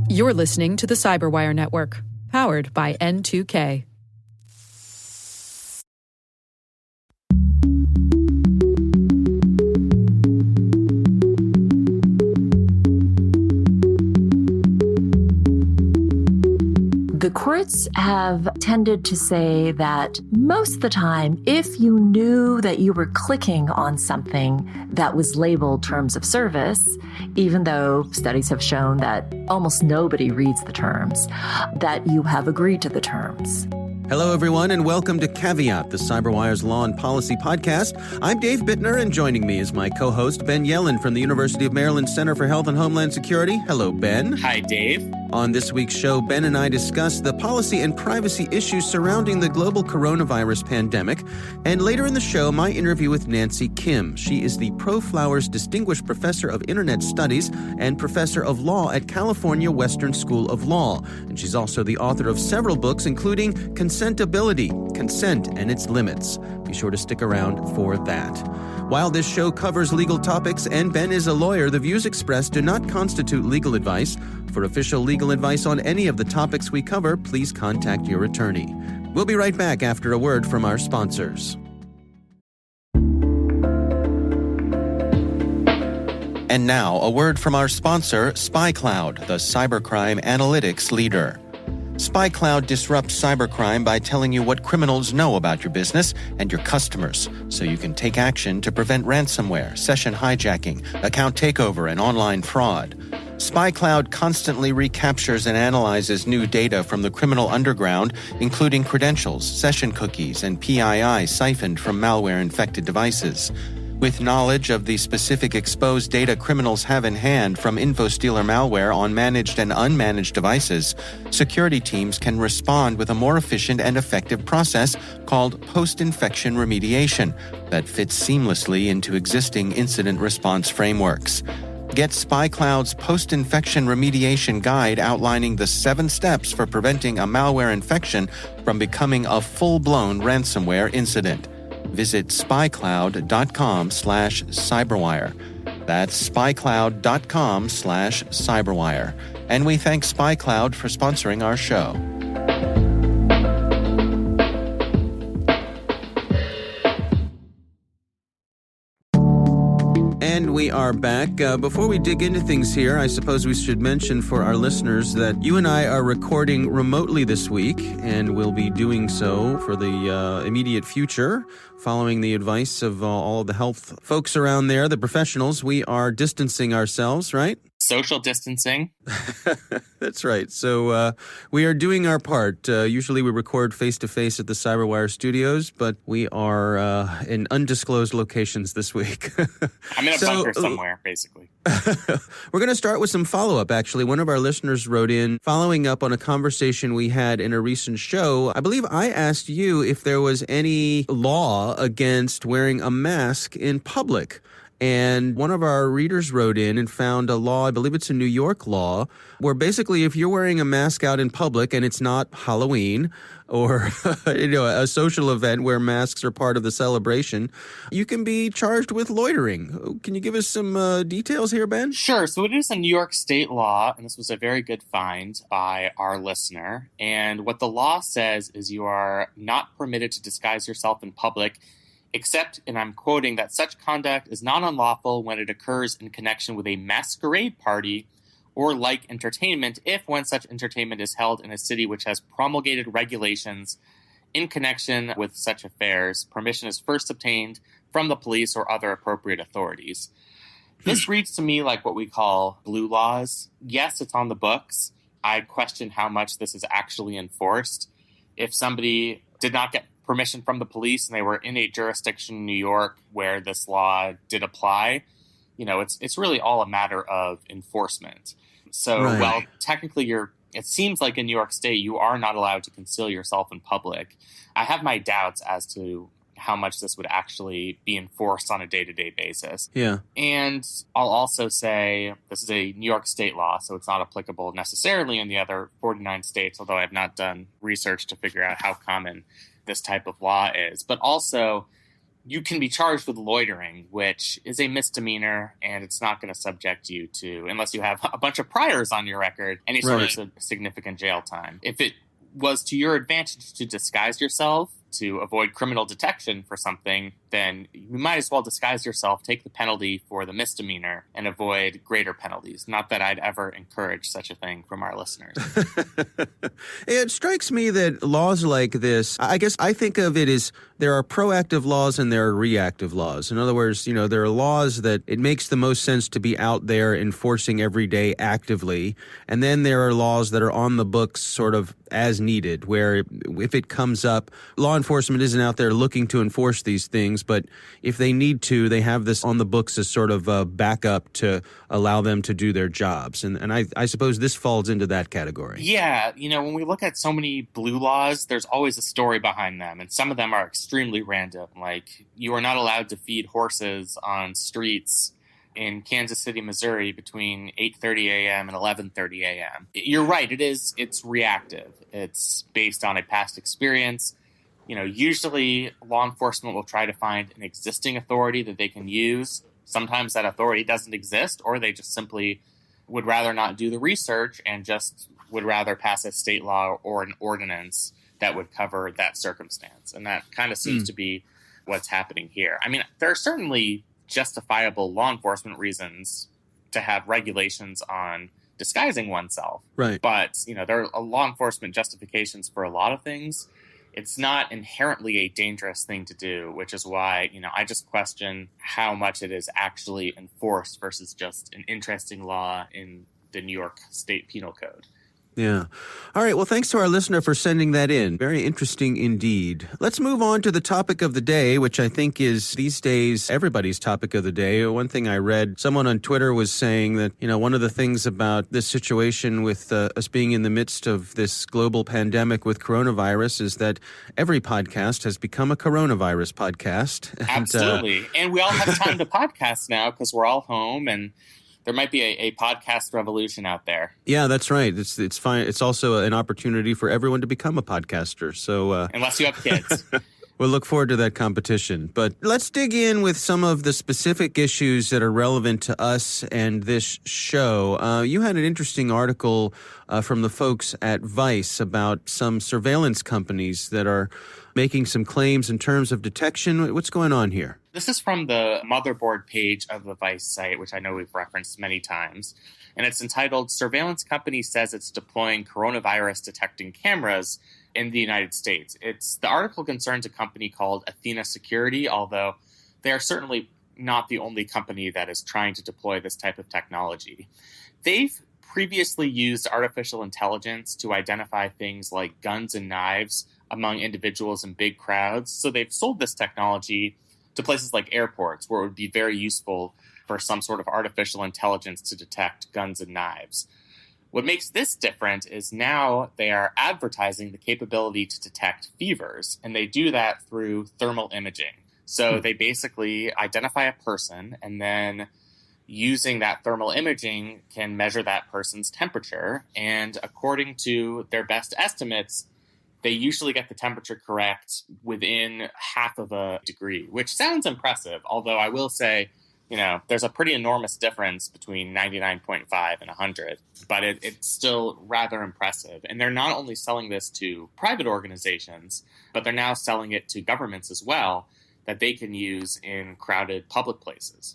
You're listening to the Cyberwire Network, powered by N2K. The courts have tended to say that most of the time, if you knew that you were clicking on something that was labeled terms of service, even though studies have shown that almost nobody reads the terms, that you have agreed to the terms. Hello, everyone, and welcome to Caveat, the CyberWire's Law and Policy podcast. I'm Dave Bittner, and joining me is my co-host, Ben Yellen from the University of Maryland Center for Health and Homeland Security. Hello, Ben. Hi, Dave. On this week's show, Ben and I discuss the policy and privacy issues surrounding the global coronavirus pandemic. And later in the show, my interview with Nancy Kim. She is the ProFlowers Distinguished Professor of Internet Studies and Professor of Law at California Western School of Law. And she's also the author of several books, including Consentability, Consent and Its Limits. Be sure to stick around for that. While this show covers legal topics and Ben is a lawyer, the views expressed do not constitute legal advice. For official legal advice on any of the topics we cover, please contact your attorney. We'll be right back after a word from our sponsors. And now, a word from our sponsor, SpyCloud, the cybercrime analytics leader. SpyCloud disrupts cybercrime by telling you what criminals know about your business and your customers, so you can take action to prevent ransomware, session hijacking, account takeover, and online fraud. SpyCloud constantly recaptures and analyzes new data from the criminal underground, including credentials, session cookies, and PII siphoned from malware-infected devices. With knowledge of the specific exposed data criminals have in hand from InfoStealer malware on managed and unmanaged devices, security teams can respond with a more efficient and effective process called post-infection remediation that fits seamlessly into existing incident response frameworks. Get SpyCloud's post-infection remediation guide outlining the 7 steps for preventing a malware infection from becoming a full-blown ransomware incident. Visit spycloud.com/cyberwire. That's spycloud.com/cyberwire. And we thank SpyCloud for sponsoring our show. And we are back. Before we dig into things here, I suppose we should mention for our listeners that you and I are recording remotely this week, and we'll be doing so for the immediate future. Following the advice of all of the health folks around there, the professionals, we are distancing ourselves, right? Social distancing. That's right. So we are doing our part. Usually we record face-to-face at the CyberWire studios, but we are in undisclosed locations this week. I'm in a bunker somewhere, basically. We're going to start with some follow-up, actually. One of our listeners wrote in, following up on a conversation we had in a recent show. I believe I asked you if there was any law against wearing a mask in public. And one of our readers wrote in and found a law, I believe it's a New York law, where basically if you're wearing a mask out in public and it's not Halloween or a social event where masks are part of the celebration, you can be charged with loitering. Can you give us some details here, Ben? Sure. So it is a New York state law, and this was a very good find by our listener. And what the law says is you are not permitted to disguise yourself in public, except, and I'm quoting, that such conduct is not unlawful when it occurs in connection with a masquerade party or like entertainment if when such entertainment is held in a city which has promulgated regulations in connection with such affairs, permission is first obtained from the police or other appropriate authorities. This reads to me like what we call blue laws. Yes, it's on the books. I question how much this is actually enforced. If somebody did not get permission from the police and they were in a jurisdiction in New York where this law did apply, it's really all a matter of enforcement. So, right. Well, technically it seems like in New York State, you are not allowed to conceal yourself in public. I have my doubts as to how much this would actually be enforced on a day-to-day basis. Yeah. And I'll also say this is a New York State law, so it's not applicable necessarily in the other 49 states, although I have not done research to figure out how common this type of law is. But also, you can be charged with loitering, which is a misdemeanor, and it's not going to subject you to, unless you have a bunch of priors on your record, any sort of significant jail time. If it was to your advantage to disguise yourself to avoid criminal detection for something, then you might as well disguise yourself, take the penalty for the misdemeanor, and avoid greater penalties. Not that I'd ever encourage such a thing from our listeners. It strikes me that laws like this, I guess I think of it as there are proactive laws and there are reactive laws. In other words, there are laws that it makes the most sense to be out there enforcing every day actively. And then there are laws that are on the books sort of as needed, where if it comes up, law enforcement isn't out there looking to enforce these things, but if they need to, they have this on the books as sort of a backup to allow them to do their jobs. And I suppose this falls into that category. Yeah, when we look at so many blue laws, there's always a story behind them, and some of them are extremely random. Like, you are not allowed to feed horses on streets in Kansas City, Missouri between 8:30 a.m. and 11:30 a.m. You're right, it's reactive. It's based on a past experience. Usually law enforcement will try to find an existing authority that they can use. Sometimes that authority doesn't exist, or they just simply would rather not do the research and just would rather pass a state law or an ordinance that would cover that circumstance. And that kind of seems to be what's happening here. I mean, there are certainly justifiable law enforcement reasons to have regulations on disguising oneself. Right. But, there are law enforcement justifications for a lot of things. It's not inherently a dangerous thing to do, which is why, I just question how much it is actually enforced versus just an interesting law in the New York State Penal Code. Yeah. All right. Well, thanks to our listener for sending that in. Very interesting indeed. Let's move on to the topic of the day, which I think is these days everybody's topic of the day. One thing I read, someone on Twitter was saying that, one of the things about this situation with us being in the midst of this global pandemic with coronavirus is that every podcast has become a coronavirus podcast. Absolutely. And we all have time to podcast now because we're all home, and there might be a podcast revolution out there. Yeah, that's right. It's fine. It's also an opportunity for everyone to become a podcaster. So unless you have kids. We'll look forward to that competition. But let's dig in with some of the specific issues that are relevant to us and this show. You had an interesting article from the folks at Vice about some surveillance companies that are making some claims in terms of detection. What's going on here? This is from the motherboard page of the Vice site, which I know we've referenced many times. And it's entitled, Surveillance Company Says It's Deploying Coronavirus Detecting Cameras in the United States. The article concerns a company called Athena Security, although they are certainly not the only company that is trying to deploy this type of technology. They've previously used artificial intelligence to identify things like guns and knives among individuals in big crowds. So they've sold this technology to places like airports, where it would be very useful for some sort of artificial intelligence to detect guns and knives. What makes this different is now they are advertising the capability to detect fevers, and they do that through thermal imaging. So they basically identify a person, and then using that thermal imaging can measure that person's temperature. And according to their best estimates, they usually get the temperature correct within half of a degree, which sounds impressive, although I will say, there's a pretty enormous difference between 99.5 and 100, but it's still rather impressive. And they're not only selling this to private organizations, but they're now selling it to governments as well, that they can use in crowded public places.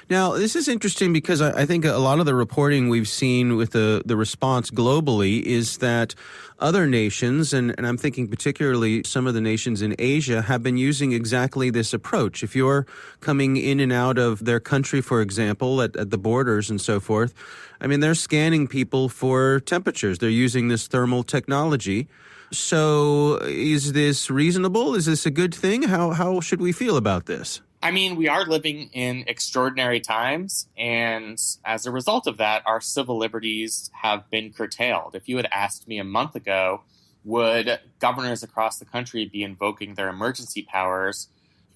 Now, this is interesting because I think a lot of the reporting we've seen with the response globally is that other nations, and I'm thinking particularly some of the nations in Asia, have been using exactly this approach. If you're coming in and out of their country, for example, at the borders and so forth, I mean, they're scanning people for temperatures. They're using this thermal technology. So is this reasonable? Is this a good thing? How should we feel about this? I mean, we are living in extraordinary times, and as a result of that, our civil liberties have been curtailed. If you had asked me a month ago, would governors across the country be invoking their emergency powers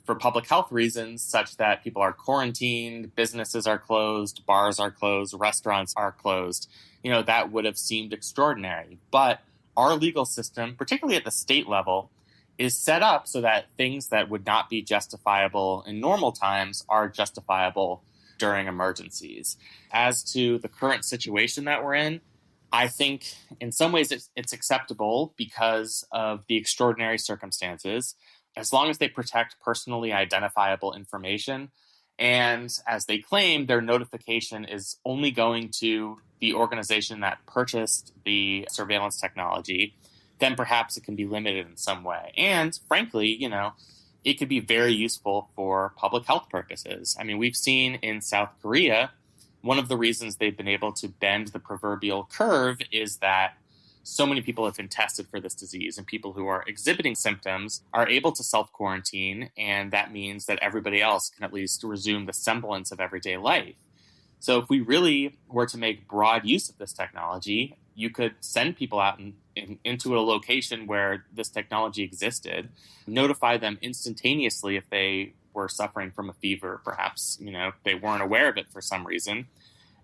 for public health reasons, such that people are quarantined, businesses are closed, bars are closed, restaurants are closed, that would have seemed extraordinary. But our legal system, particularly at the state level, is set up so that things that would not be justifiable in normal times are justifiable during emergencies. As to the current situation that we're in, I think in some ways it's acceptable because of the extraordinary circumstances, as long as they protect personally identifiable information. And as they claim, their notification is only going to the organization that purchased the surveillance technology, then perhaps it can be limited in some way. And frankly, it could be very useful for public health purposes. I mean, we've seen in South Korea, one of the reasons they've been able to bend the proverbial curve is that so many people have been tested for this disease, and people who are exhibiting symptoms are able to self-quarantine, and that means that everybody else can at least resume the semblance of everyday life. So if we really were to make broad use of this technology, you could send people out into a location where this technology existed, notify them instantaneously if they were suffering from a fever, perhaps, they weren't aware of it for some reason.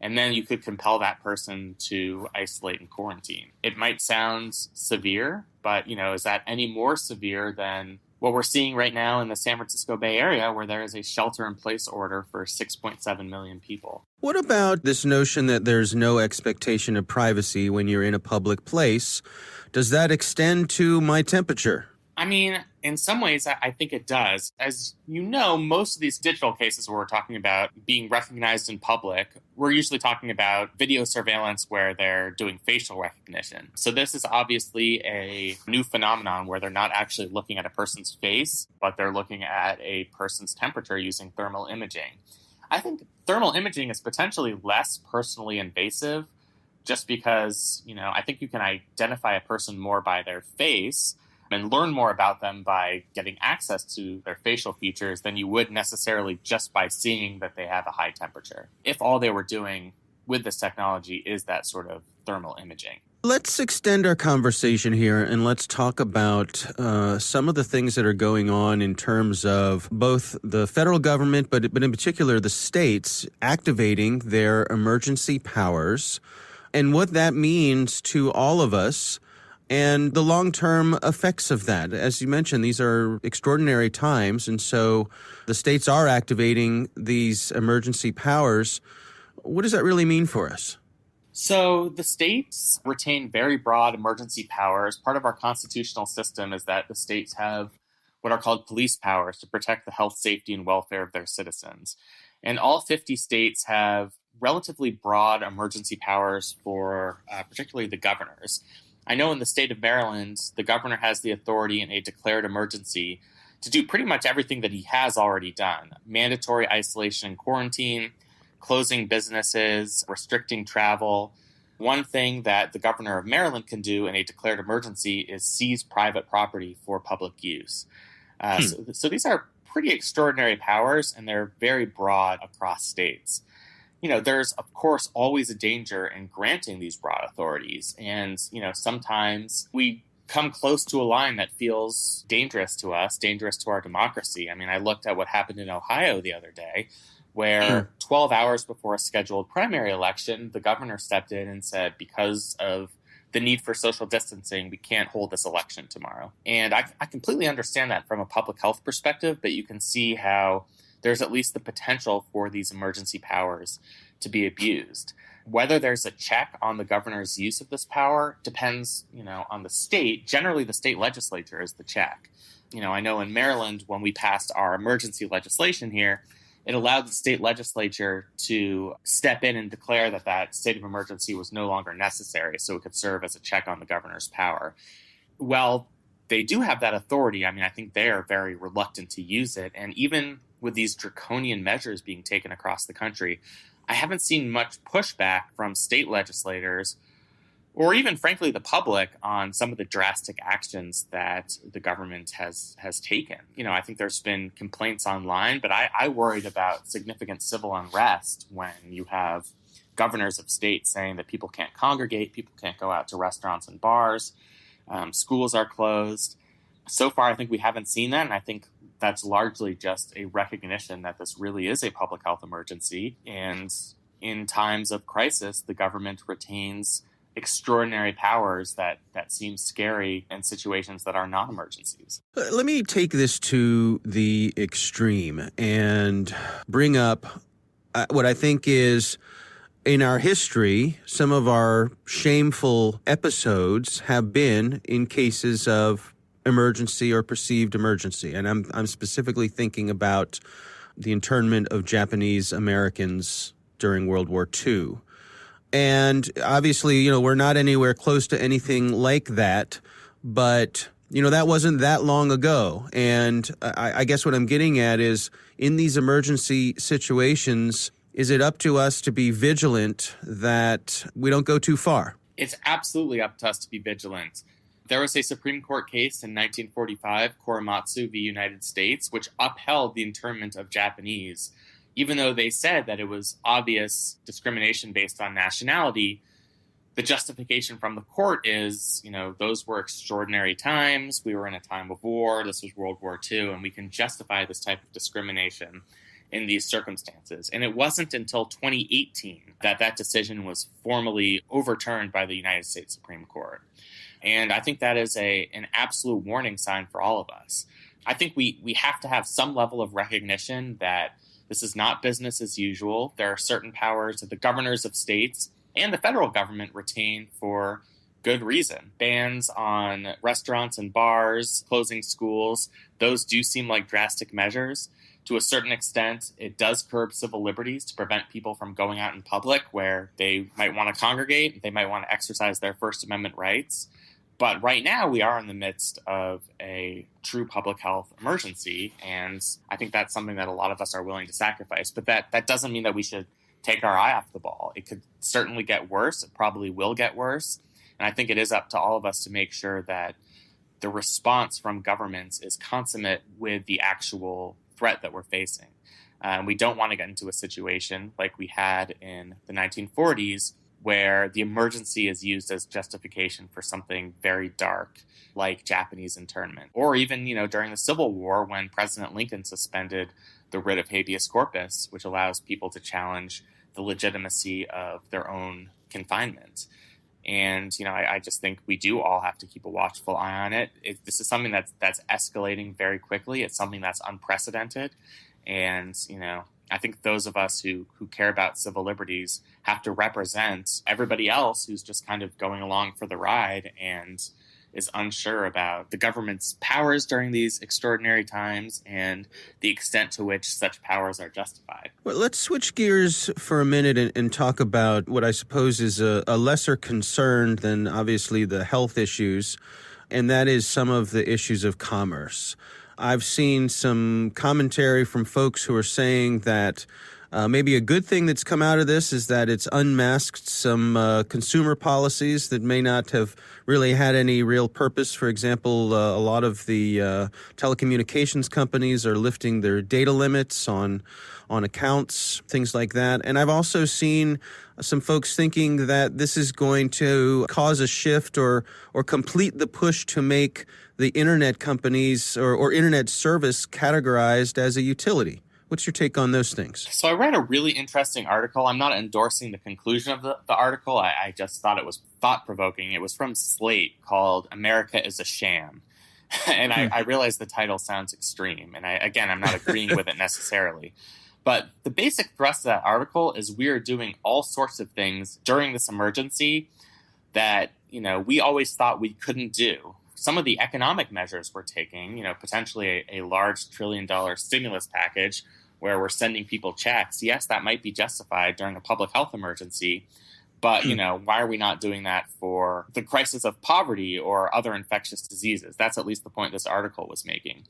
And then you could compel that person to isolate and quarantine. It might sound severe, but, is that any more severe than what we're seeing right now in the San Francisco Bay Area, where there is a shelter-in-place order for 6.7 million people? What about this notion that there's no expectation of privacy when you're in a public place? Does that extend to my temperature? I mean, in some ways, I think it does. As you know, most of these digital cases where we're talking about being recognized in public, we're usually talking about video surveillance where they're doing facial recognition. So this is obviously a new phenomenon where they're not actually looking at a person's face, but they're looking at a person's temperature using thermal imaging. I think thermal imaging is potentially less personally invasive just because, I think you can identify a person more by their face and learn more about them by getting access to their facial features than you would necessarily just by seeing that they have a high temperature, if all they were doing with this technology is that sort of thermal imaging. Let's extend our conversation here and let's talk about some of the things that are going on in terms of both the federal government, but in particular the states activating their emergency powers and what that means to all of us and the long-term effects of that. As you mentioned, these are extraordinary times, and so the states are activating these emergency powers. What does that really mean for us? So the states retain very broad emergency powers. Part of our constitutional system is that the states have what are called police powers to protect the health, safety, and welfare of their citizens. And all 50 states have relatively broad emergency powers for particularly the governors. I know in the state of Maryland, the governor has the authority in a declared emergency to do pretty much everything that he has already done. Mandatory isolation and quarantine, closing businesses, restricting travel. One thing that the governor of Maryland can do in a declared emergency is seize private property for public use. So these are pretty extraordinary powers, and they're very broad across states. There's, of course, always a danger in granting these broad authorities. And, sometimes we come close to a line that feels dangerous to us, dangerous to our democracy. I mean, I looked at what happened in Ohio the other day, where 12 hours before a scheduled primary election, the governor stepped in and said, because of the need for social distancing, we can't hold this election tomorrow. And I completely understand that from a public health perspective, but you can see how there's at least the potential for these emergency powers to be abused. Whether there's a check on the governor's use of this power depends, on the state. Generally, the state legislature is the check. I know in Maryland, when we passed our emergency legislation here, it allowed the state legislature to step in and declare that state of emergency was no longer necessary, so it could serve as a check on the governor's power. Well, they do have that authority. I mean, I think they are very reluctant to use it. And even with these draconian measures being taken across the country, I haven't seen much pushback from state legislators or even, frankly, the public on some of the drastic actions that the government has taken. I think there's been complaints online, but I worried about significant civil unrest when you have governors of states saying that people can't congregate, people can't go out to restaurants and bars, schools are closed. So far, I think we haven't seen that, and I think that's largely just a recognition that this really is a public health emergency. And in times of crisis, the government retains extraordinary powers that seem scary in situations that are not emergencies. Let me take this to the extreme and bring up what I think is, in our history, some of our shameful episodes have been in cases of emergency or perceived emergency. And I'm specifically thinking about the internment of Japanese Americans during World War II. And obviously, we're not anywhere close to anything like that, but, that wasn't that long ago. And I guess what I'm getting at is, in these emergency situations, is it up to us to be vigilant that we don't go too far? It's absolutely up to us to be vigilant. There was a Supreme Court case in 1945, Korematsu v. United States, which upheld the internment of Japanese. Even though they said that it was obvious discrimination based on nationality, the justification from the court is, those were extraordinary times. We were in a time of war. This was World War II, and we can justify this type of discrimination in these circumstances. And it wasn't until 2018 that decision was formally overturned by the United States Supreme Court. And I think that is an absolute warning sign for all of us. I think we have to have some level of recognition that this is not business as usual. There are certain powers that the governors of states and the federal government retain for good reason. Bans on restaurants and bars, closing schools, those do seem like drastic measures. To a certain extent, it does curb civil liberties to prevent people from going out in public where they might want to congregate, they might want to exercise their First Amendment rights. But right now, we are in the midst of a true public health emergency, and I think that's something that a lot of us are willing to sacrifice. But that doesn't mean that we should take our eye off the ball. It could certainly get worse. It probably will get worse. And I think it is up to all of us to make sure that the response from governments is consummate with the actual threat that we're facing. We don't want to get into a situation like we had in the 1940s, where the emergency is used as justification for something very dark, like Japanese internment. Or even, during the Civil War, when President Lincoln suspended the writ of habeas corpus, which allows people to challenge the legitimacy of their own confinement. And, I just think we do all have to keep a watchful eye on it. This is something that's escalating very quickly. It's something that's unprecedented. And, I think those of us who care about civil liberties have to represent everybody else who's just kind of going along for the ride and is unsure about the government's powers during these extraordinary times and the extent to which such powers are justified. Well, let's switch gears for a minute and talk about what I suppose is a lesser concern than obviously the health issues, and that is some of the issues of commerce. I've seen some commentary from folks who are saying that maybe a good thing that's come out of this is that it's unmasked some consumer policies that may not have really had any real purpose. For example, a lot of the telecommunications companies are lifting their data limits on accounts, things like that. And I've also seen some folks thinking that this is going to cause a shift or complete the push to make the internet companies or internet service categorized as a utility. What's your take on those things? So I read a really interesting article. I'm not endorsing the conclusion of the article. I just thought it was thought-provoking. It was from Slate called America is a Sham. And I realize the title sounds extreme. And I'm not agreeing with it necessarily. But the basic thrust of that article is we are doing all sorts of things during this emergency that, we always thought we couldn't do. Some of the economic measures we're taking, potentially a large $1 trillion stimulus package where we're sending people checks, yes, that might be justified during a public health emergency. But, why are we not doing that for the crisis of poverty or other infectious diseases? That's at least the point this article was making.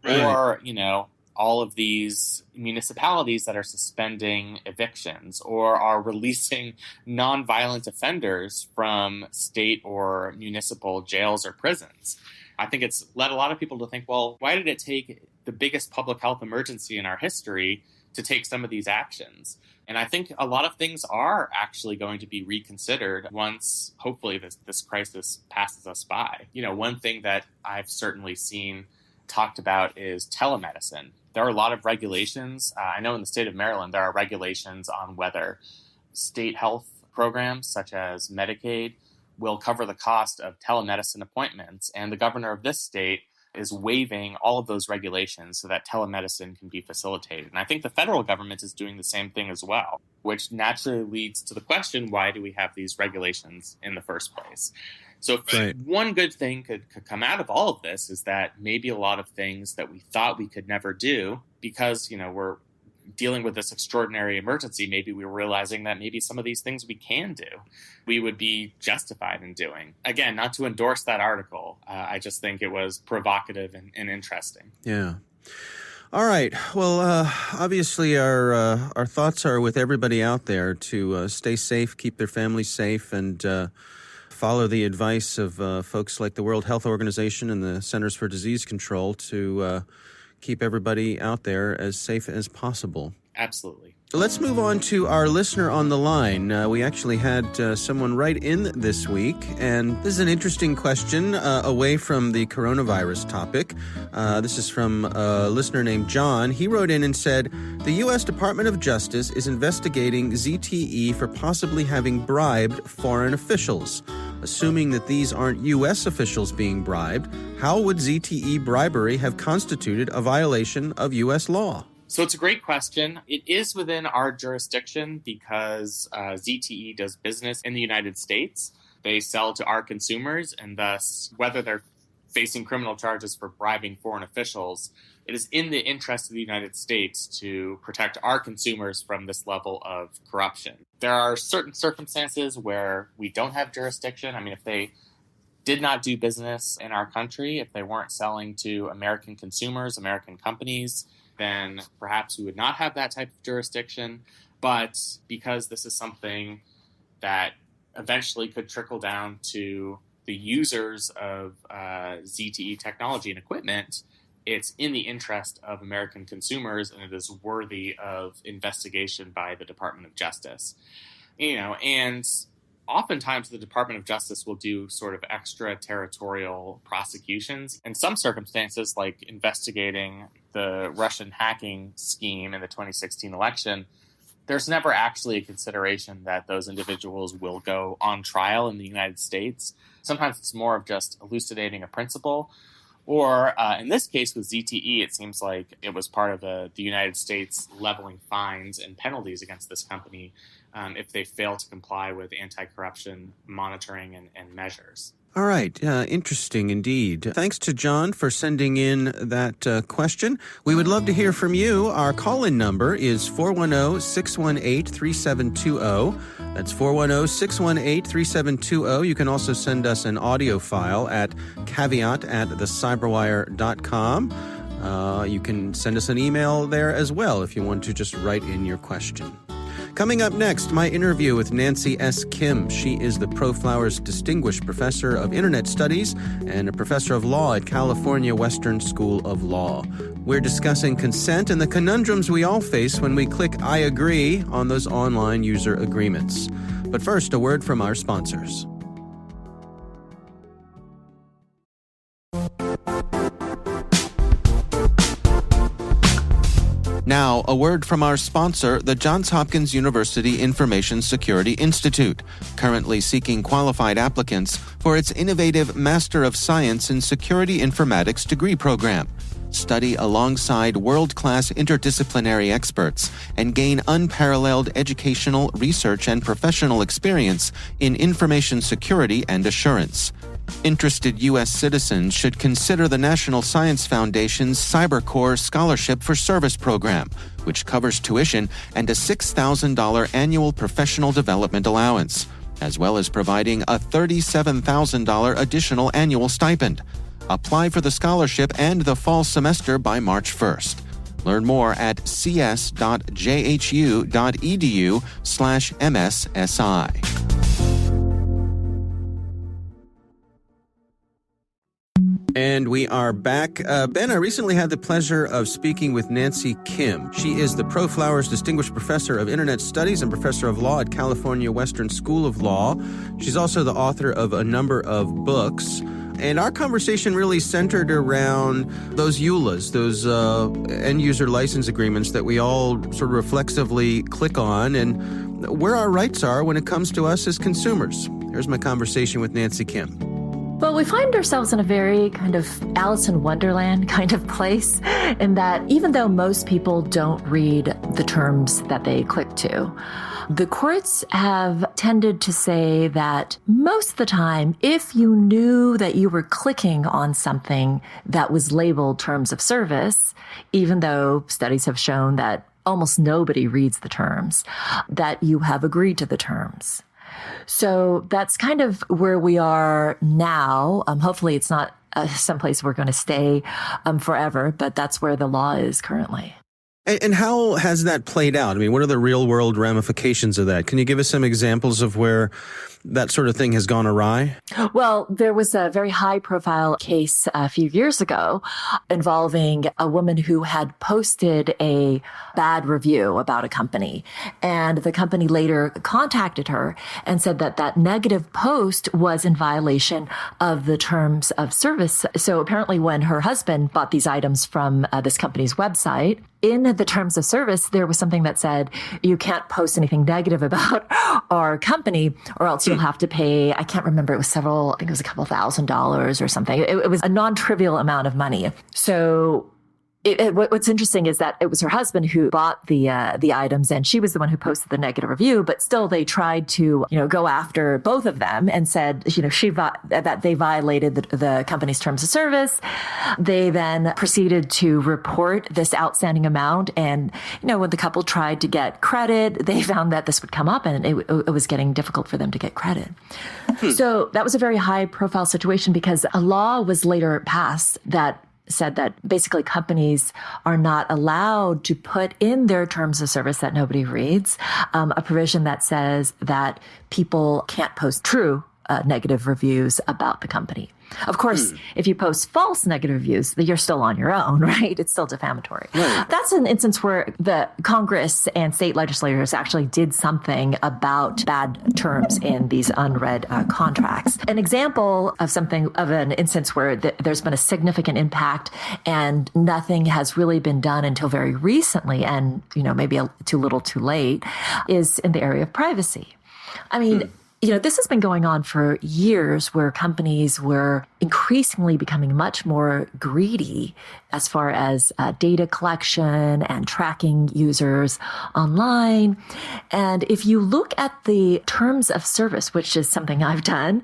Right. Or, all of these municipalities that are suspending evictions or are releasing nonviolent offenders from state or municipal jails or prisons. I think it's led a lot of people to think, well, why did it take the biggest public health emergency in our history to take some of these actions? And I think a lot of things are actually going to be reconsidered once, hopefully, this crisis passes us by. One thing that I've certainly seen talked about is telemedicine. There are a lot of regulations. I know in the state of Maryland, there are regulations on whether state health programs such as Medicaid will cover the cost of telemedicine appointments, and the governor of this state is waiving all of those regulations so that telemedicine can be facilitated. And I think the federal government is doing the same thing as well, which naturally leads to the question, why do we have these regulations in the first place? So one good thing could come out of all of this is that maybe a lot of things that we thought we could never do because, we're dealing with this extraordinary emergency, maybe we're realizing that maybe some of these things we can do, we would be justified in doing. Again, not to endorse that article. I just think it was provocative and interesting. Yeah. All right. Well, obviously our thoughts are with everybody out there to stay safe, keep their families safe, and follow the advice of folks like the World Health Organization and the Centers for Disease Control to keep everybody out there as safe as possible. Absolutely. Let's move on to our listener on the line. We actually had someone write in this week, and this is an interesting question away from the coronavirus topic. This is from a listener named John. He wrote in and said, the U.S. Department of Justice is investigating ZTE for possibly having bribed foreign officials. Assuming that these aren't U.S. officials being bribed, how would ZTE bribery have constituted a violation of U.S. law? So it's a great question. It is within our jurisdiction because ZTE does business in the United States. They sell to our consumers, and thus, whether they're facing criminal charges for bribing foreign officials, it is in the interest of the United States to protect our consumers from this level of corruption. There are certain circumstances where we don't have jurisdiction. I mean, if they did not do business in our country, if they weren't selling to American consumers, American companies, then perhaps we would not have that type of jurisdiction. But because this is something that eventually could trickle down to the users of ZTE technology and equipment, it's in the interest of American consumers, and it is worthy of investigation by the Department of Justice. And oftentimes the Department of Justice will do sort of extraterritorial prosecutions. In some circumstances, like investigating the Russian hacking scheme in the 2016 election, there's never actually a consideration that those individuals will go on trial in the United States. Sometimes it's more of just elucidating a principle. Or in this case with ZTE, it seems like it was part of the United States leveling fines and penalties against this company if they fail to comply with anti-corruption monitoring and measures. All right. Interesting indeed. Thanks to John for sending in that question. We would love to hear from you. Our call-in number is 410-618-3720. That's 410-618-3720. You can also send us an audio file at caveat@thecyberwire.com. You can send us an email there as well if you want to just write in your question. Coming up next, my interview with Nancy S. Kim. She is the ProFlowers Distinguished Professor of Internet Studies and a Professor of Law at California Western School of Law. We're discussing consent and the conundrums we all face when we click I agree on those online user agreements. But first, a word from our sponsors. Now, a word from our sponsor, the Johns Hopkins University Information Security Institute, currently seeking qualified applicants for its innovative Master of Science in Security Informatics degree program. Study alongside world-class interdisciplinary experts and gain unparalleled educational, research, and professional experience in information security and assurance. Interested U.S. citizens should consider the National Science Foundation's CyberCore Scholarship for Service program, which covers tuition and a $6,000 annual professional development allowance, as well as providing a $37,000 additional annual stipend. Apply for the scholarship and the fall semester by March 1st. Learn more at cs.jhu.edu/MSSI. And we are back. Ben, I recently had the pleasure of speaking with Nancy Kim. She is the ProFlowers Distinguished Professor of Internet Studies and Professor of Law at California Western School of Law. She's also the author of a number of books. And our conversation really centered around those EULAs, those end-user license agreements that we all sort of reflexively click on. And where our rights are when it comes to us as consumers. Here's my conversation with Nancy Kim. Well, we find ourselves in a very kind of Alice in Wonderland kind of place in that even though most people don't read the terms that they click to, the courts have tended to say that most of the time, if you knew that you were clicking on something that was labeled terms of service, even though studies have shown that almost nobody reads the terms, that you have agreed to the terms. So that's kind of where we are now. Hopefully it's not someplace we're going to stay forever, but that's where the law is currently. And how has that played out? I mean, what are the real world ramifications of that? Can you give us some examples of where that sort of thing has gone awry? Well, there was a very high profile case a few years ago involving a woman who had posted a bad review about a company. And the company later contacted her and said that that negative post was in violation of the terms of service. So apparently when her husband bought these items from this company's website, in the terms of service, there was something that said, you can't post anything negative about our company or else you'll have to pay, I can't remember, it was I think it was a couple $1,000s or something. It was a non-trivial amount of money. So what's interesting is that it was her husband who bought the items and she was the one who posted the negative review, but still they tried to, go after both of them and said, that they violated the company's terms of service. They then proceeded to report this outstanding amount. And, when the couple tried to get credit, they found that this would come up and it was getting difficult for them to get credit. So that was a very high profile situation because a law was later passed that said that basically companies are not allowed to put in their terms of service that nobody reads, a provision that says that people can't post true negative reviews about the company. Of course, if you post false negative reviews, you're still on your own, right? It's still defamatory. Right. That's an instance where the Congress and state legislators actually did something about bad terms in these unread contracts. An example of an instance where there's been a significant impact and nothing has really been done until very recently, and maybe too little too late, is in the area of privacy. I mean, this has been going on for years where companies were increasingly becoming much more greedy as far as data collection and tracking users online. And if you look at the terms of service, which is something I've done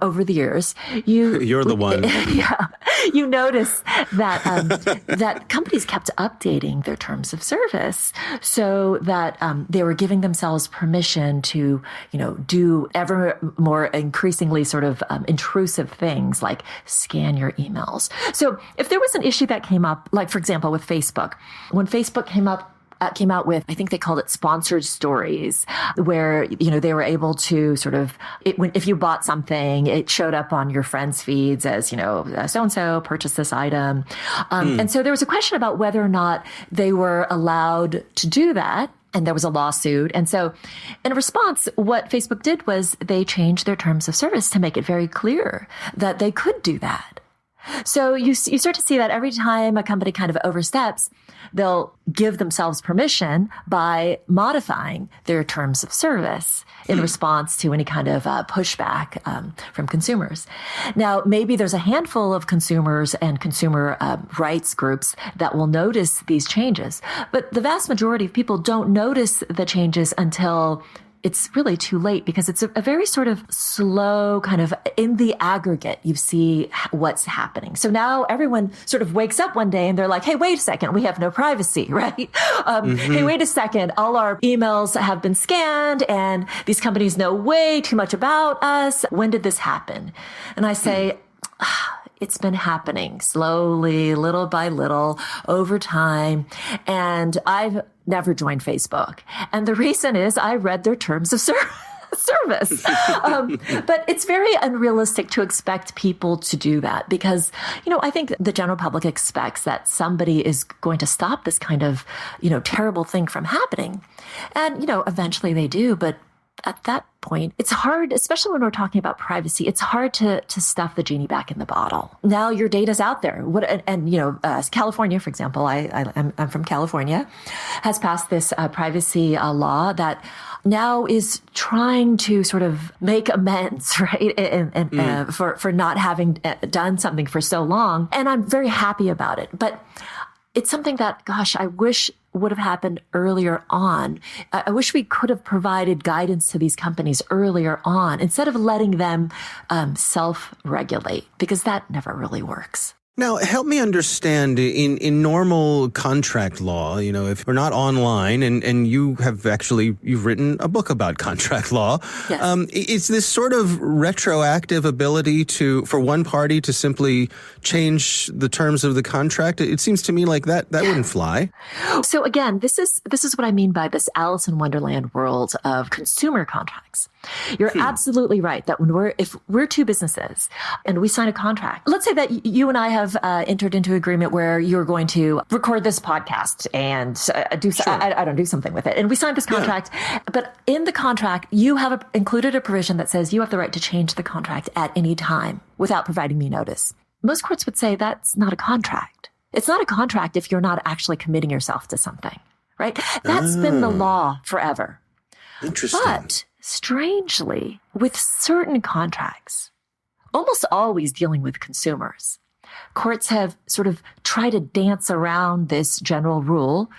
over the years, you're the one. Yeah, you notice that that companies kept updating their terms of service so that they were giving themselves permission to, do ever more increasingly sort of intrusive things like scan your emails. So if there was an issue that came up, like for example with Facebook, when Facebook came out with, I think they called it sponsored stories, where, they were able to sort of, if you bought something, it showed up on your friends' feeds as, so-and-so purchased this item. And so there was a question about whether or not they were allowed to do that. And there was a lawsuit. And so in response, what Facebook did was they changed their terms of service to make it very clear that they could do that. So you start to see that every time a company kind of oversteps, they'll give themselves permission by modifying their terms of service in response to any kind of pushback from consumers. Now, maybe there's a handful of consumers and consumer rights groups that will notice these changes, but the vast majority of people don't notice the changes until it's really too late, because it's a very sort of slow kind of, in the aggregate, you see what's happening. So now everyone sort of wakes up one day and they're like, hey, wait a second, we have no privacy, right? Hey, wait a second, all our emails have been scanned and these companies know way too much about us. When did this happen? And I say, it's been happening slowly, little by little, over time. And I've never joined Facebook. And the reason is I read their terms of service. But it's very unrealistic to expect people to do that because, I think the general public expects that somebody is going to stop this kind of, terrible thing from happening. And, eventually they do, but at that point, it's hard, especially when we're talking about privacy, it's hard to stuff the genie back in the bottle. Now your data's out there. California, for example, I'm from California, has passed this privacy law that now is trying to sort of make amends, right? And for not having done something for so long. And I'm very happy about it. But it's something that, gosh, I wish would have happened earlier on. I wish we could have provided guidance to these companies earlier on instead of letting them self-regulate, because that never really works. Now, help me understand, in normal contract law, if we're not online, and you've written a book about contract law, yes. Is this sort of retroactive ability for one party to simply change the terms of the contract? It seems to me like that wouldn't fly. So again, this is what I mean by this Alice in Wonderland world of consumer contracts. You're absolutely right that if we're two businesses and we sign a contract, let's say that you and I have entered into an agreement where you're going to record this podcast and I don't do something with it. And we signed this contract, but in the contract, you have included a provision that says you have the right to change the contract at any time without providing me notice. Most courts would say that's not a contract. It's not a contract if you're not actually committing yourself to something, right? That's been the law forever. Interesting. But strangely, with certain contracts, almost always dealing with consumers, courts have sort of tried to dance around this general rule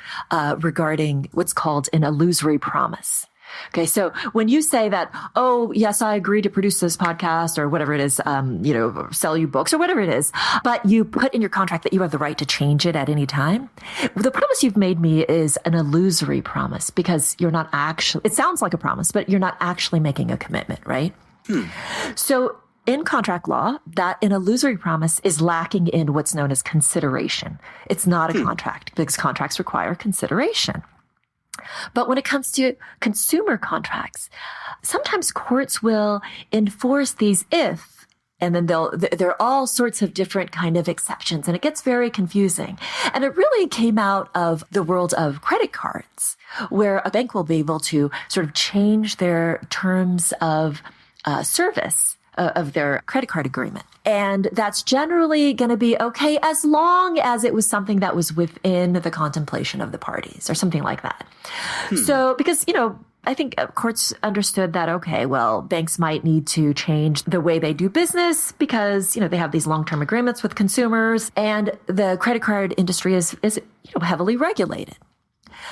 regarding what's called an illusory promise. Okay, so when you say that, oh, yes, I agree to produce this podcast or whatever it is, sell you books or whatever it is, but you put in your contract that you have the right to change it at any time, the promise you've made me is an illusory promise because you're not actually, it sounds like a promise, but you're not actually making a commitment, right? So in contract law, that an illusory promise is lacking in what's known as consideration. It's not a contract because contracts require consideration. But when it comes to consumer contracts, sometimes courts will enforce these if, and then there are all sorts of different kind of exceptions, and it gets very confusing. And it really came out of the world of credit cards, where a bank will be able to sort of change their terms of service of their credit card agreement. And that's generally going to be okay as long as it was something that was within the contemplation of the parties or something like that. So because, I think courts understood that, okay, well, banks might need to change the way they do business because, they have these long-term agreements with consumers and the credit card industry is heavily regulated.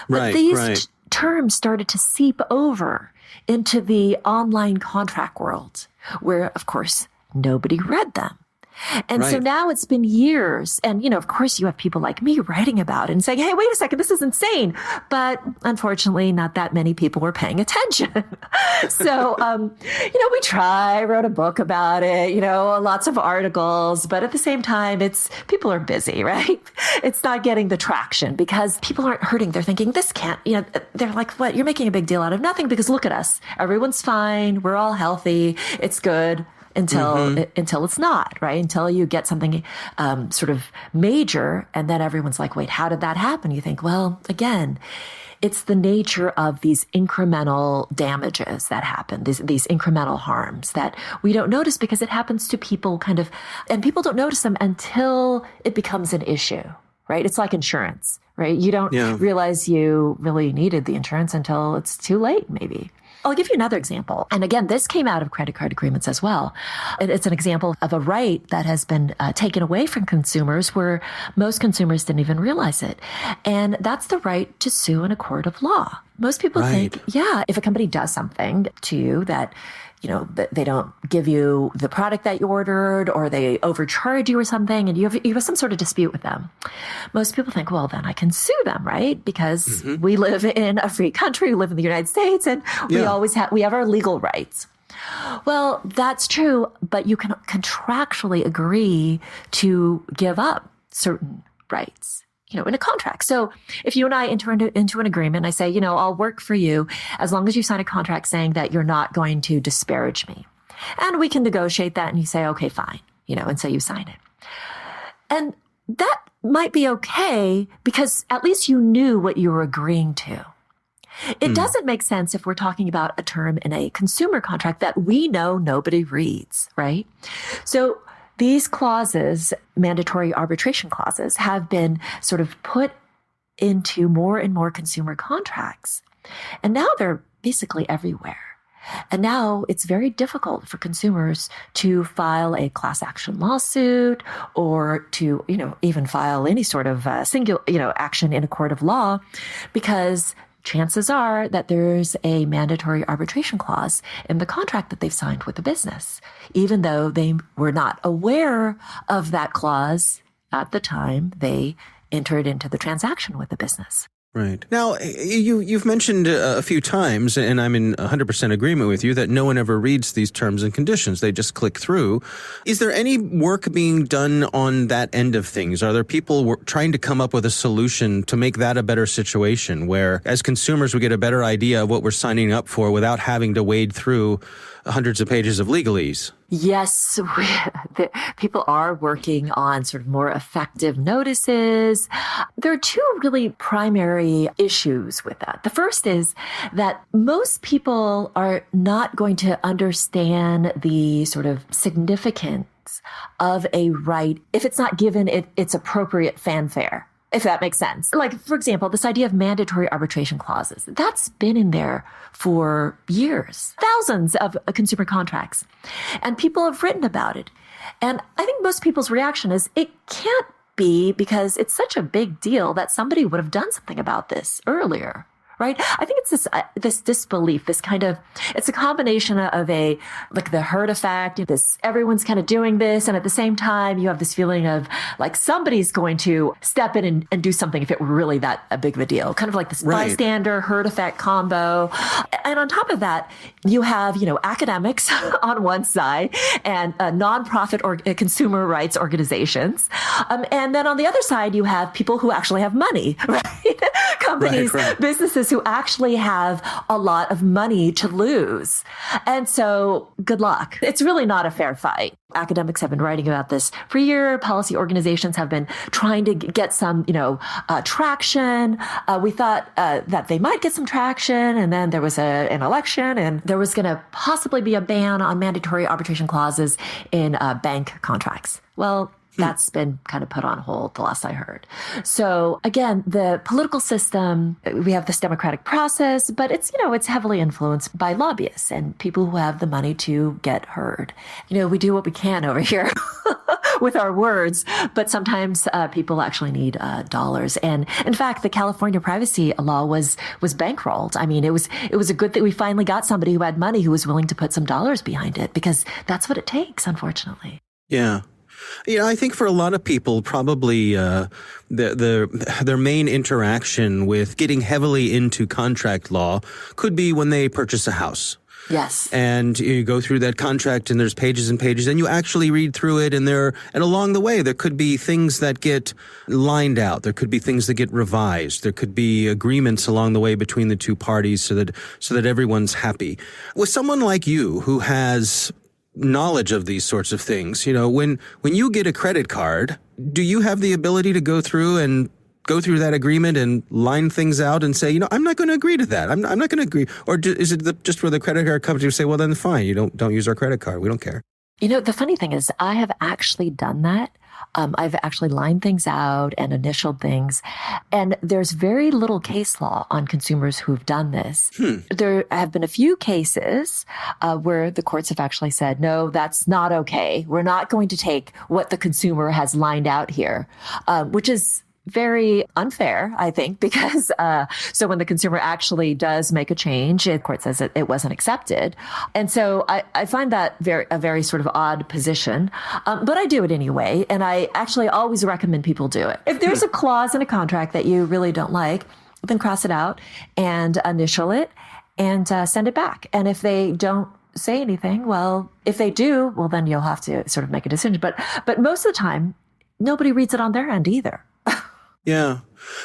But these terms started to seep over into the online contract world where, of course, nobody read them. And so now it's been years. And, of course, you have people like me writing about it and saying, hey, wait a second, this is insane. But unfortunately, not that many people were paying attention. So, we wrote a book about it, lots of articles. But at the same time, people are busy, right? It's not getting the traction because people aren't hurting. They're thinking this can't, they're like, what? You're making a big deal out of nothing because look at us. Everyone's fine. We're all healthy. It's good. Until it's not, right? Until you get something sort of major, and then everyone's like, wait, how did that happen? You think, well, again, it's the nature of these incremental damages that happen, these incremental harms that we don't notice because it happens to people and people don't notice them until it becomes an issue, right? It's like insurance, right? You don't realize you really needed the insurance until it's too late, maybe. I'll give you another example. And again, this came out of credit card agreements as well. It's an example of a right that has been taken away from consumers where most consumers didn't even realize it. And that's the right to sue in a court of law. Most people think, if a company does something to you that, they don't give you the product that you ordered or they overcharge you or something and you have some sort of dispute with them. Most people think, well, then I can sue them, right? Because we live in a free country, we live in the United States, and we have our legal rights. Well, that's true, but you can contractually agree to give up certain rights. In a contract. So if you and I enter into an agreement, I say, I'll work for you as long as you sign a contract saying that you're not going to disparage me. And we can negotiate that and you say, okay, fine, and so you sign it. And that might be okay because at least you knew what you were agreeing to. It doesn't make sense if we're talking about a term in a consumer contract that we know nobody reads, right? So these clauses, mandatory arbitration clauses, have been sort of put into more and more consumer contracts. And now they're basically everywhere. And now it's very difficult for consumers to file a class action lawsuit or to, even file any sort of single, action in a court of law, because chances are that there's a mandatory arbitration clause in the contract that they've signed with the business, even though they were not aware of that clause at the time they entered into the transaction with the business. Right. Now, you've mentioned a few times, and I'm in 100% agreement with you, that no one ever reads these terms and conditions. They just click through. Is there any work being done on that end of things? Are there people trying to come up with a solution to make that a better situation where, as consumers, we get a better idea of what we're signing up for without having to wade through hundreds of pages of legalese? Yes, people are working on sort of more effective notices. There are two really primary issues with that. The first is that most people are not going to understand the sort of significance of a right if it's not given its appropriate fanfare, if that makes sense. Like, for example, this idea of mandatory arbitration clauses, that's been in there for years, thousands of consumer contracts, and people have written about it. And I think most people's reaction is it can't be because it's such a big deal that somebody would have done something about this earlier. Right? I think it's this disbelief, this kind of, it's a combination of the herd effect, everyone's kind of doing this. And at the same time, you have this feeling of like somebody's going to step in and do something if it were really that a big of a deal. Kind of like this bystander herd effect combo. And on top of that, you have, academics on one side and nonprofit or consumer rights organizations. And then on the other side, you have people who actually have money, right? Companies, businesses who actually have a lot of money to lose. And so good luck. It's really not a fair fight. Academics have been writing about this for years. Policy organizations have been trying to get some, traction. We thought that they might get some traction. And then there was an election and there was going to possibly be a ban on mandatory arbitration clauses in bank contracts. Well, that's been kind of put on hold, the last I heard. So again, the political system, we have this democratic process, but it's heavily influenced by lobbyists and people who have the money to get heard. We do what we can over here with our words, but sometimes people actually need dollars. And in fact, the California privacy law was bankrolled. I mean, it was a good thing we finally got somebody who had money who was willing to put some dollars behind it, because that's what it takes, unfortunately. Yeah. I think for a lot of people, probably their main interaction with getting heavily into contract law could be when they purchase a house. Yes. And you go through that contract and there's pages and pages and you actually read through it and along the way there could be things that get lined out. There could be things that get revised. There could be agreements along the way between the two parties so that everyone's happy. With someone like you who has knowledge of these sorts of things, when you get a credit card, do you have the ability to go through that agreement and line things out and say, I'm not going to agree to that. I'm not going to agree. Or is it just where the credit card company will say, well, then fine, you don't use our credit card. We don't care. The funny thing is I have actually done that. I've actually lined things out and initialed things. And there's very little case law on consumers who've done this. There have been a few cases where the courts have actually said, no, that's not okay. We're not going to take what the consumer has lined out here, which is very unfair, I think, because so when the consumer actually does make a change, the court says it wasn't accepted. And so I find that a very sort of odd position, but I do it anyway. And I actually always recommend people do it. If there's a clause in a contract that you really don't like, then cross it out and initial it and send it back. And if they don't say anything, well, if they do, well, then you'll have to sort of make a decision. But most of the time, nobody reads it on their end either. Yeah.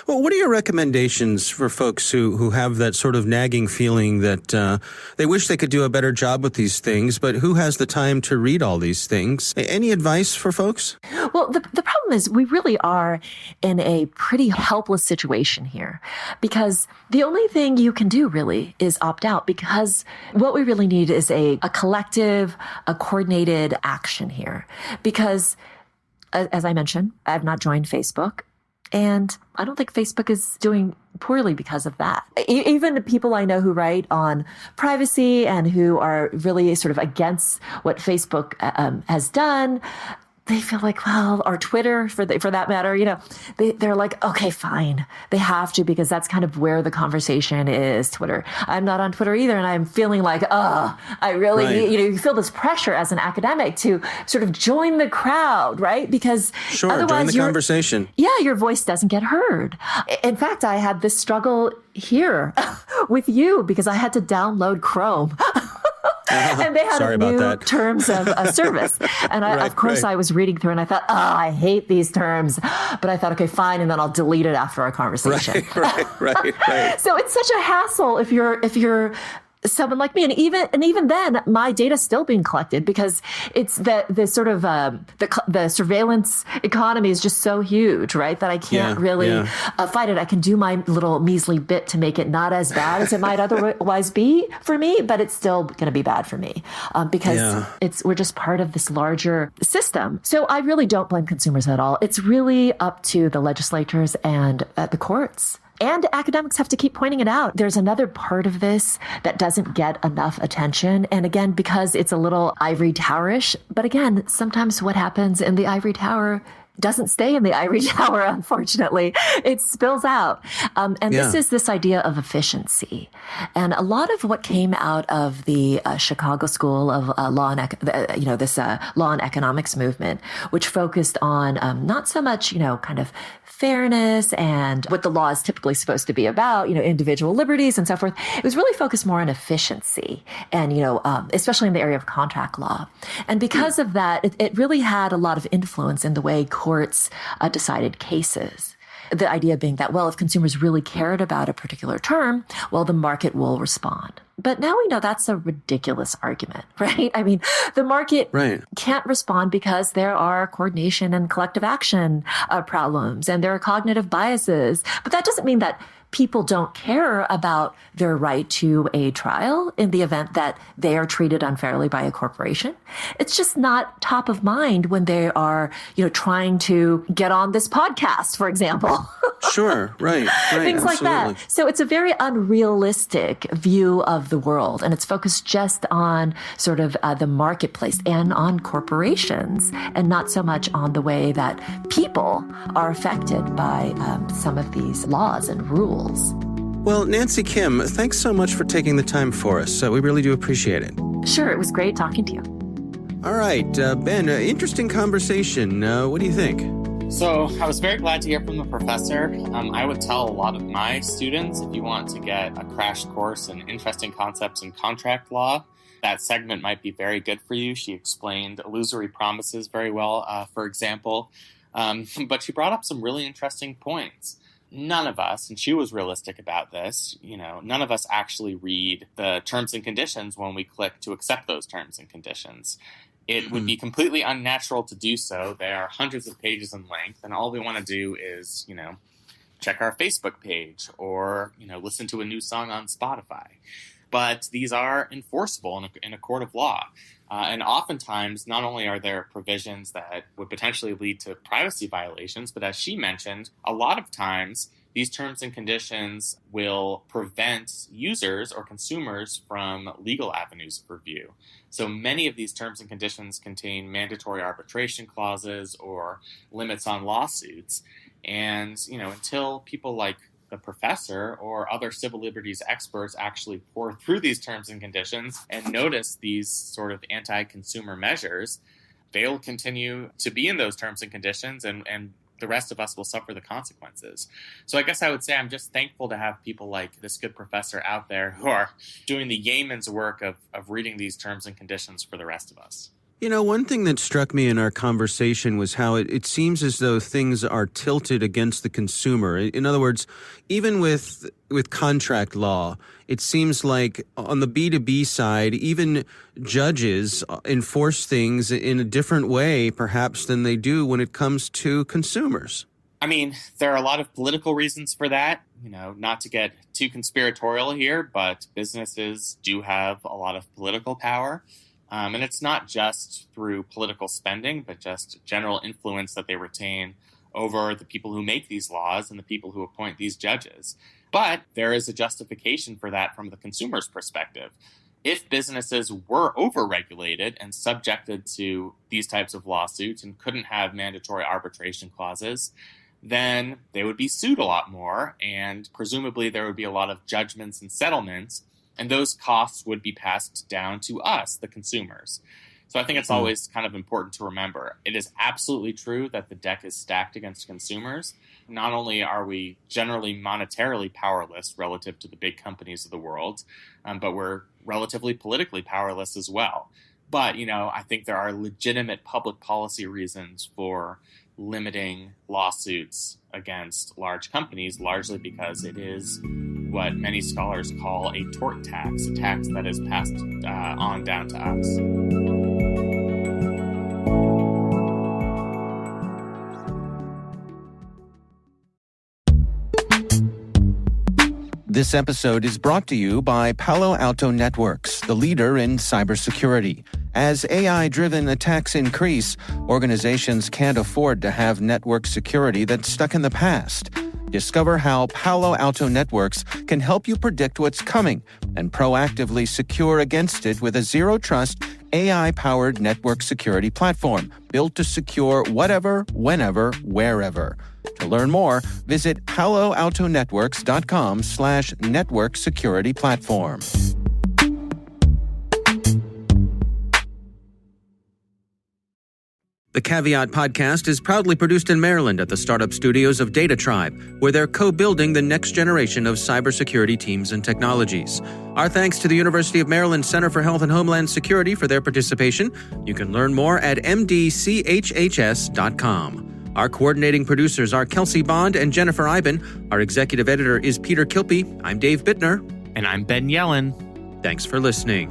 Well, what are your recommendations for folks who have that sort of nagging feeling that they wish they could do a better job with these things, but who has the time to read all these things? Any advice for folks? Well, the problem is we really are in a pretty helpless situation here, because the only thing you can do really is opt out, because what we really need is a collective, a coordinated action here. Because as I mentioned, I have not joined Facebook. And I don't think Facebook is doing poorly because of that. Even the people I know who write on privacy and who are really sort of against what Facebook has done, they feel like, well, or Twitter for that matter, they're like, okay, fine. They have to, because that's kind of where the conversation is, Twitter. I'm not on Twitter either. And I'm feeling like, I really, right. You feel this pressure as an academic to sort of join the crowd, right? Because sure, otherwise join the conversation. Yeah, your voice doesn't get heard. In fact, I had this struggle here with you because I had to download Chrome. And they had new terms of service. And of course, I was reading through and I thought, I hate these terms. But I thought, okay, fine. And then I'll delete it after our conversation. Right. So it's such a hassle if you're someone like me. And even then, my data's still being collected because it's the sort of the surveillance economy is just so huge, right? That I can't really fight it. I can do my little measly bit to make it not as bad as it might otherwise be for me, but it's still going to be bad for me because we're just part of this larger system. So I really don't blame consumers at all. It's really up to the legislators and the courts. And academics have to keep pointing it out. There's another part of this that doesn't get enough attention. And again, because it's a little ivory towerish. But again, sometimes what happens in the ivory tower doesn't stay in the ivory tower, unfortunately. It spills out. This is this idea of efficiency. And a lot of what came out of the Chicago School of Law and this law and economics movement, which focused on not so much, kind of fairness and what the law is typically supposed to be about, individual liberties and so forth. It was really focused more on efficiency and, especially in the area of contract law. And because of that, it really had a lot of influence in the way courts decided cases. The idea being that, well, if consumers really cared about a particular term, well, the market will respond. But now we know that's a ridiculous argument, right? I mean, the market can't respond because there are coordination and collective action problems and there are cognitive biases. But that doesn't mean that people don't care about their right to a trial in the event that they are treated unfairly by a corporation. It's just not top of mind when they are, trying to get on this podcast, for example. Sure, right. Things like that. So it's a very unrealistic view of the world, and it's focused just on sort of the marketplace and on corporations, and not so much on the way that people are affected by some of these laws and rules. Well, Nancy Kim, thanks so much for taking the time for us. We really do appreciate it. Sure, it was great talking to you. All right, Ben, interesting conversation. What do you think? So I was very glad to hear from the professor. I would tell a lot of my students, if you want to get a crash course in interesting concepts in contract law, that segment might be very good for you. She explained illusory promises very well, for example. But she brought up some really interesting points. None of us, and she was realistic about this, none of us actually read the terms and conditions when we click to accept those terms and conditions. It would be completely unnatural to do so. They are hundreds of pages in length, and all we want to do is, check our Facebook page or, listen to a new song on Spotify. But these are enforceable in a court of law. And oftentimes, not only are there provisions that would potentially lead to privacy violations, but as she mentioned, a lot of times these terms and conditions will prevent users or consumers from legal avenues of review. So many of these terms and conditions contain mandatory arbitration clauses or limits on lawsuits. And, until people like the professor or other civil liberties experts actually pour through these terms and conditions and notice these sort of anti-consumer measures, they'll continue to be in those terms and conditions and the rest of us will suffer the consequences. So I guess I would say I'm just thankful to have people like this good professor out there who are doing the yeoman's work of reading these terms and conditions for the rest of us. One thing that struck me in our conversation was how it seems as though things are tilted against the consumer. In other words, even with contract law, it seems like on the B2B side, even judges enforce things in a different way, perhaps, than they do when it comes to consumers. I mean, there are a lot of political reasons for that. Not to get too conspiratorial here, but businesses do have a lot of political power. And it's not just through political spending, but just general influence that they retain over the people who make these laws and the people who appoint these judges. But there is a justification for that from the consumer's perspective. If businesses were overregulated and subjected to these types of lawsuits and couldn't have mandatory arbitration clauses, then they would be sued a lot more, and presumably there would be a lot of judgments and settlements, and those costs would be passed down to us, the consumers. So I think it's always kind of important to remember. It is absolutely true that the deck is stacked against consumers. Not only are we generally monetarily powerless relative to the big companies of the world, but we're relatively politically powerless as well. But, I think there are legitimate public policy reasons for limiting lawsuits against large companies, largely because it is what many scholars call a tort tax, a tax that is passed on down to us. This episode is brought to you by Palo Alto Networks, the leader in cybersecurity. As AI-driven attacks increase, organizations can't afford to have network security that's stuck in the past. Discover how Palo Alto Networks can help you predict what's coming and proactively secure against it with a zero-trust, AI-powered network security platform built to secure whatever, whenever, wherever. To learn more, visit paloaltonetworks.com/network security platform. The Caveat podcast is proudly produced in Maryland at the startup studios of Data Tribe, where they're co-building the next generation of cybersecurity teams and technologies. Our thanks to the University of Maryland Center for Health and Homeland Security for their participation. You can learn more at mdchhs.com. Our coordinating producers are Kelsey Bond and Jennifer Iben. Our executive editor is Peter Kilpie. I'm Dave Bittner. And I'm Ben Yellen. Thanks for listening.